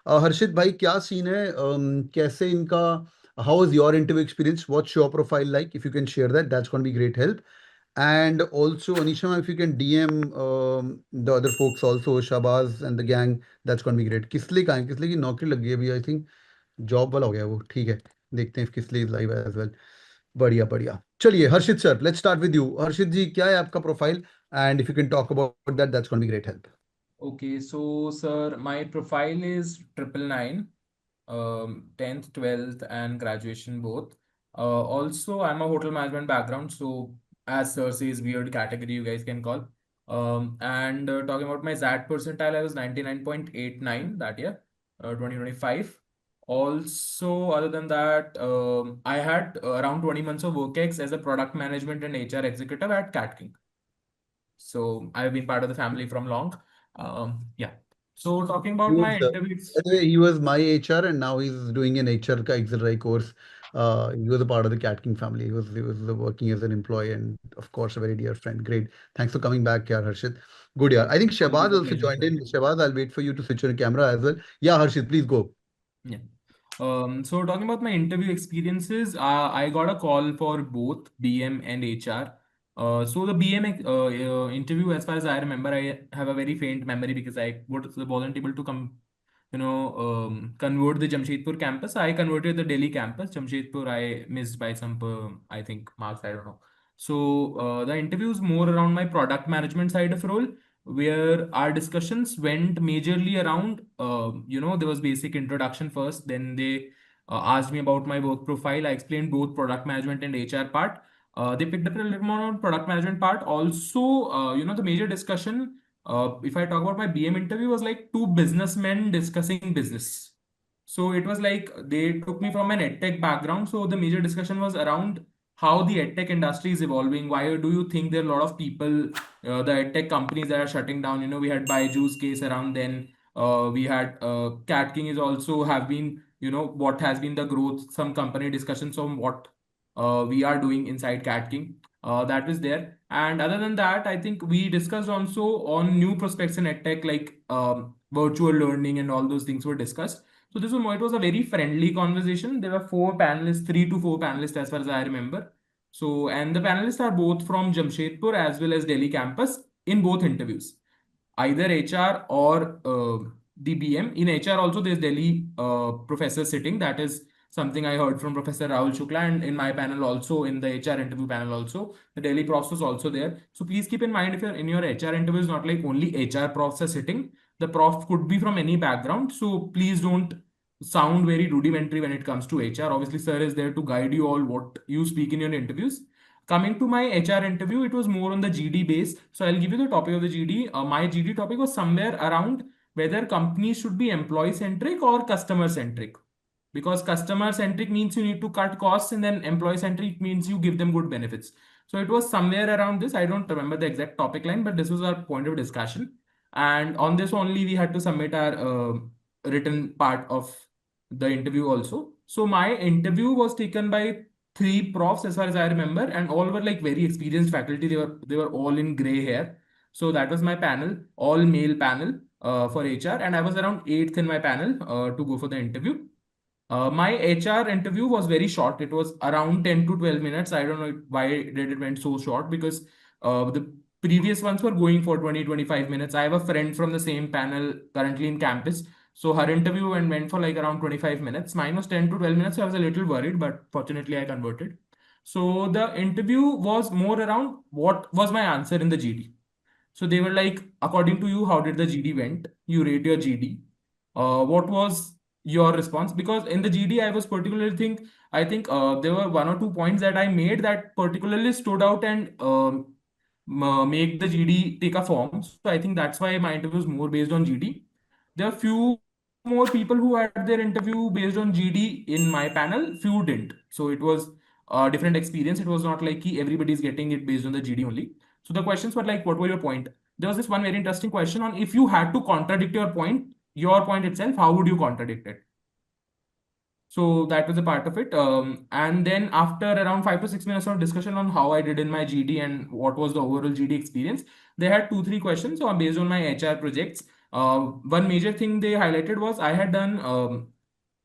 हर्षित भाई क्या सीन है कैसे इनका how is your interview experience, what's your profile like? If you can share that, that's going to be great help. And also Anisha ma'am, if you can DM the other folks also, Shabaz and the gang, that's going to be great. किसले का है, किसले की नौकरी लग गई अभी, I think job वाला हो गया वो, ठीक है देखते हैं किसले इज लाइव एज वेल। बढ़िया बढ़िया, चलिए Harshit sir, let's start with you. Harshit ji क्या है आपका profile, and if you can talk about that, that's going to be great help. Okay, so sir, my profile is 999, 10th, 12th, and graduation both. Also, I'm a hotel management background, so as sir says, weird category you guys can call. And talking about my ZAT percentile, I was 99.89 that year, 2025. Also, other than that, I had around 20 months of work ex as a product management and HR executive at CATKing. So I've been part of the family from long. Yeah. So talking He about was, my by interviews. the way, he was my HR and now he's doing an HR ka XLRI course. He was a part of the CATKing family. He was working as an employee and of course a very dear friend. Great. Thanks for coming back, yeah, Harshit. Good, yeah. I think Always Shabaz a also pleasure, joined sir. in. Shabaz, I'll wait for you to switch on camera as well. Yeah, Harshit, please go. Yeah. So talking about my interview experiences, I got a call for both BM and HR. So the BM interview, as far as I remember, I have a very faint memory because wasn't able to convert the Jamshedpur campus. I converted the Delhi campus. Jamshedpur, I missed by some, I think, marks. I don't know. So the interview is more around my product management side of role, where our discussions went majorly around, there was basic introduction first, then they asked me about my work profile. I explained both product management and HR part. They picked up a little more on product management part. Also, the major discussion, if I talk about my BM interview, was like two businessmen discussing business. So it was like they took me from an edtech background. So the major discussion was around how the edtech industry is evolving. Why do you think there are a lot of people, the edtech companies that are shutting down? We had Byju's case around then. We had CatKing is also have been, what has been the growth, some company discussions on what we are doing inside CatKing. That was there. And other than that, I think we discussed also on new prospects in edtech, like virtual learning and all those things were discussed. So it was a very friendly conversation. There were four panelists, 3 to 4 panelists as far as I remember. So, and the panelists are both from Jamshedpur as well as Delhi campus in both interviews, either HR or the BM. In HR also there's Delhi professor sitting. That is something I heard from Professor Rahul Shukla, and in my panel also, in the HR interview panel also, the Delhi profs was also there. So please keep in mind, if you're in your HR interview, it's not like only HR profs are sitting. The prof could be from any background. So please don't sound very rudimentary when it comes to HR. Obviously, sir is there to guide you all what you speak in your interviews. Coming to my HR interview, it was more on the GD base. So I'll give you the topic of the GD. My GD topic was somewhere around whether companies should be employee centric or customer centric. Because customer centric means you need to cut costs, and then employee centric means you give them good benefits. So it was somewhere around this. I don't remember the exact topic line, but this was our point of discussion. And on this only, we had to submit our written part of the interview also. So my interview was taken by 3 profs as far as I remember, and all were like very experienced faculty. They were all in gray hair. So that was my panel, all male panel for HR, and I was around eighth in my panel to go for the interview. My HR interview was very short. It was around 10 to 12 minutes. I don't know why did it went so short, because the previous ones were going for 20-25 minutes. I have a friend from the same panel currently in campus. So her interview went for like around 25 minutes. Mine was 10 to 12 minutes. So I was a little worried, but fortunately I converted. So the interview was more around what was my answer in the GD. So they were like, according to you, how did the GD went? You rate your GD. What was your response? Because in the GD, I was particularly I think there were 1 or 2 points that I made that particularly stood out and make the GD take a form. So I think that's why my interview was more based on GD. There are few more people who had their interview based on GD in my panel. Few didn't. So it was a different experience. It was not like everybody's getting it based on the GD only. So the questions were like, what were your point? There was this one very interesting question on, if you had to contradict your point itself, how would you contradict it? So that was a part of it. And then after around 5 to 6 minutes of discussion on how I did in my GD and what was the overall GD experience, they had 2, 3 questions. So based on my HR projects, one major thing they highlighted was I had done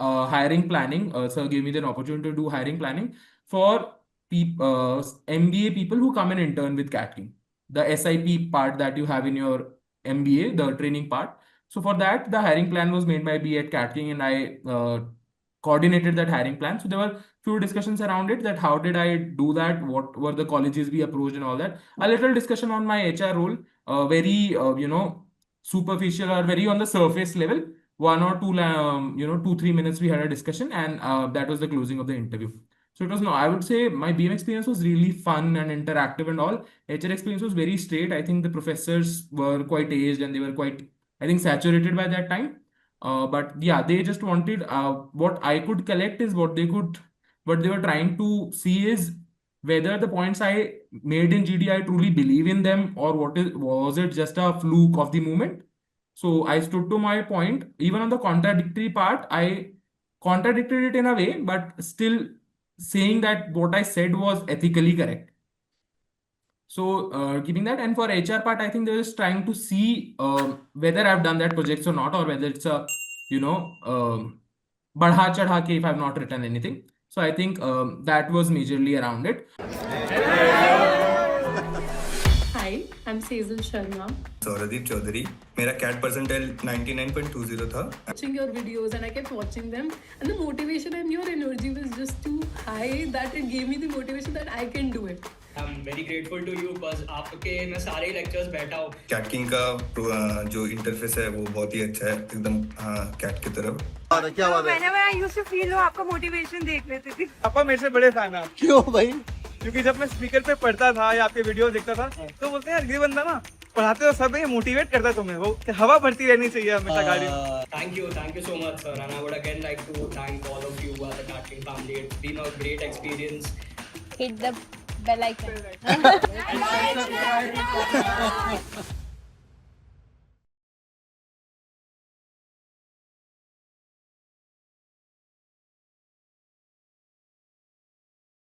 hiring planning. So gave me the opportunity to do hiring planning for MBA people who come and intern with CATKing, the SIP part that you have in your MBA, the training part. So for that, the hiring plan was made by me at CATKing, and I coordinated that hiring plan. So there were few discussions around it, that how did I do that, what were the colleges we approached and all that. A little discussion on my HR role, very superficial or very on the surface level. 2, 3 minutes we had a discussion, and that was the closing of the interview. So it was, no, I would say my BM experience was really fun and interactive and all. HR experience was very straight. I think the professors were quite aged and they were quite, I think, saturated by that time. But yeah, they just wanted, what I could collect is what they were trying to see is whether the points I made in GD, I truly believe in them, or was it just a fluke of the moment. So I stood to my point. Even on the contradictory part, I contradicted it in a way, but still saying that what I said was ethically correct. So keeping that, and for HR part, I think they're just trying to see whether I've done that projects or not, or whether it's a, badha chadha ke if I've not written anything. So I think that was majorly around it. Hi, I'm Sejal Sharma. Sauradeep Chaudhary. मेरा CAT percentile 99.20 था. Watching your videos and I kept watching them, and the motivation and your energy was just too high that it gave me the motivation that I can do it. I'm very grateful to you because आपके मैं सारे lectures बैठा हूँ. CATKing का जो interface है वो बहुत ही अच्छा है, एकदम CAT की तरफ. क्या बात है? Whenever I used to feel वो आपका motivation देख लेती थी. पापा मेरे से बड़े फैन हैं. क्यों भाई? क्योंकि जब मैं स्पीकर पे पढ़ता था या आपके वीडियो देखता था तो बोलते हैं यार ये बंदा ना पढ़ाते हो सब मोटिवेट करता है तुम्हें, वो हवा भरती रहनी चाहिए हमेशा गाड़ी में. Thank you so much, sir. And I would again like to thank all of you as a CATKing family. It's been a great experience. Hit the bell icon.